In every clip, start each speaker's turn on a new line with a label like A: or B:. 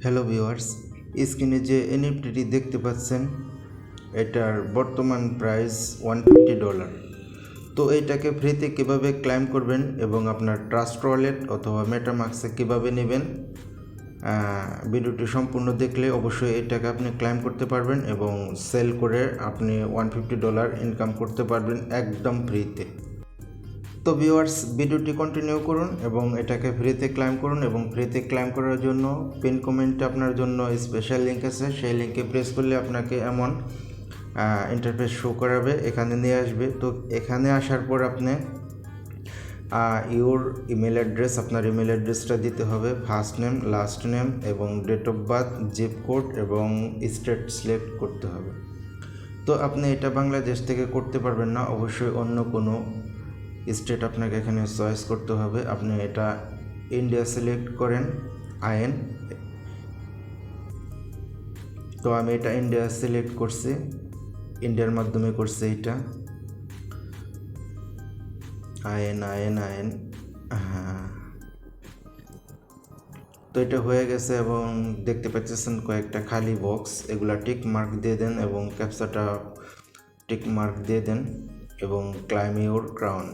A: Hello viewers, স্ক্রিনে যে এনএফটিটি দেখতে পাচ্ছেন এটার বর্তমান প্রাইস $150। তো এটাকে ফ্রিতে কিভাবে ক্লাইম করবেন এবং আপনার ট্রাস্ট ওয়ালেট অথবা মেটামাস্কে কিভাবে নেবেন, ভিডিওটি সম্পূর্ণ দেখলে অবশ্যই এটাকে আপনি ক্লাইম করতে পারবেন এবং সেল করে আপনি $150 ইনকাম করতে পারবেন একদম ফ্রিতে। তো ভিউয়ার্স, ভিডিওটি কন্টিনিউ করুন এবং এটাকে ফ্রিতে ক্লাইম করুন এবং ফ্রিতে ক্লাইম করার জন্য পিন কমেন্টে আপনার জন্য স্পেশাল লিঙ্ক আছে, সেই লিঙ্কে প্রেস করলে আপনাকে এমন ইন্টারফেস শো করাবে, এখানে নিয়ে আসবে। তো এখানে আসার পর আপনি ইওর ইমেল অ্যাড্রেস, আপনার ইমেল অ্যাড্রেসটা দিতে হবে, ফার্স্ট নেম, লাস্ট নেম এবং date of birth, zip code এবং স্টেট সিলেক্ট করতে হবে। তো আপনি এটা বাংলাদেশ থেকে করতে পারবেন না, অবশ্যই অন্য কোনো স্টেট আপনাকে এখানে চয়েস করতে হবে। আপনি এটা ইন্ডিয়া সিলেক্ট করেন, আইএন। তো আমি এটা ইন্ডিয়া সিলেক্ট করছি, ইন্ডিয়ার মাধ্যমে করছি এটা আইএন আইএন আইএন। হ্যাঁ, তো এটা হয়ে গেছে এবং দেখতে পাচ্ছেন কয়েকটা খালি বক্স, এগুলা টিক মার্ক দিয়ে দেন এবং ক্যাপচাটা টিক মার্ক দিয়ে দেন এবং ক্লাইম ইওর ক্রাউন।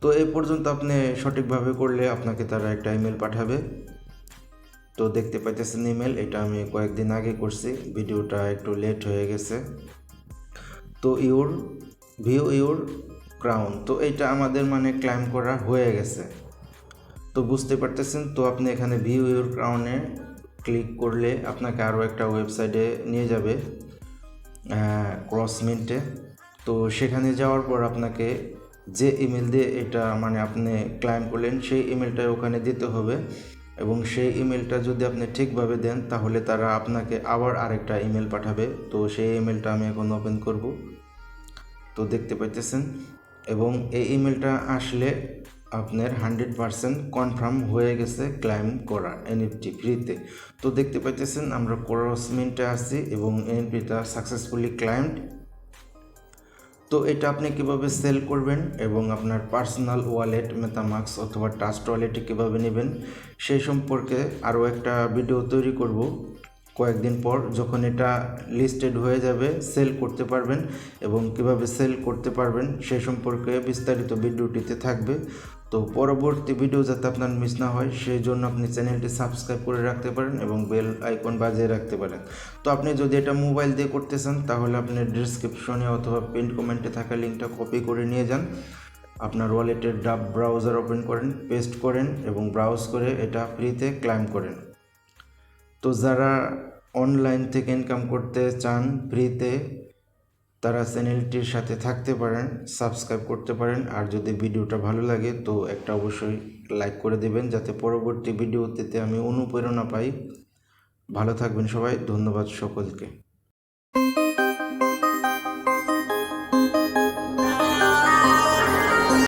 A: তো এই পর্যন্ত আপনি সঠিকভাবে করলে আপনাকে তারা একটা ইমেল পাঠাবে। তো দেখতে পাইতেছেন ইমেল, এটা আমি কয়েকদিন আগে করছি, ভিডিওটা একটু লেট হয়ে গেছে। তো ভিউ ইওর ক্রাউন, তো এটা আমাদের মানে ক্লাইম করা হয়ে গেছে, তো বুঝতে পারতেছেন। তো আপনি এখানে ভিউ ইওর ক্রাউনে ক্লিক করলে আপনাকে আরও একটা ওয়েবসাইটে নিয়ে যাবে, ক্রসমিন্টে। তো সেখানে যাওয়ার পর আপনাকে যে ইমেল দিয়ে এটা মানে আপনি ক্লাইম করলেন সেই ইমেলটাই ওখানে দিতে হবে এবং সেই ইমেলটা যদি আপনি ঠিকভাবে দেন তাহলে তারা আপনাকে আবার আরেকটা ইমেল পাঠাবে। তো সেই ইমেলটা আমি এখন ওপেন করব। তো দেখতে পাইতেছেন এবং এই ইমেলটা আসলে আপনার 100% কনফার্ম হয়ে গেছে ক্লাইম করা এনএফটি ফ্রিতে। তো দেখতে পাইতেছেন আমরা ক্রসমিন্টে আছি এবং এনএফটিটা সাকসেসফুলি ক্লাইমড। তো এটা আপনি কিভাবে সেল করবেন এবং আপনার পার্সোনাল ওয়ালেট মেটামাস্ক অথবা ট্রাস্ট ওয়ালেটে কীভাবে নেবেন সেই সম্পর্কে আরও একটা ভিডিও তৈরি করব কয়েকদিন পর, যখন এটা লিস্টেড হয়ে যাবে সেল করতে পারবেন এবং কিভাবে সেল করতে পারবেন সেই সম্পর্কে বিস্তারিত ভিডিওটিতে থাকবে। তো পরবর্তী ভিডিও যাতে আপনার মিস না হয় সেই জন্য আপনি চ্যানেলটি সাবস্ক্রাইব করে রাখতে পারেন এবং বেল আইকন বাজিয়ে রাখতে পারেন। তো আপনি যদি এটা মোবাইল দিয়ে করতে চান তাহলে আপনি ডেসক্রিপশনে অথবা পিন কমেন্টে থাকা লিঙ্কটা কপি করে নিয়ে যান, আপনার ওয়ালেটের ডাব ব্রাউজার ওপেন করেন, পেস্ট করেন এবং ব্রাউজ করে এটা ফ্রিতে ক্লাইম করেন। তো যারা অনলাইন থেকে ইনকাম করতে চান ফ্রিতে তারা চ্যানেলটির সাথে থাকতে পারেন, সাবস্ক্রাইব করতে পারেন। আর যদি ভিডিওটা ভালো লাগে তো একটা অবশ্যই লাইক করে দেবেন যাতে পরবর্তী ভিডিওতে আমি অনুপ্রেরণা পাই। ভালো থাকবেন সবাই, ধন্যবাদ সকলকে।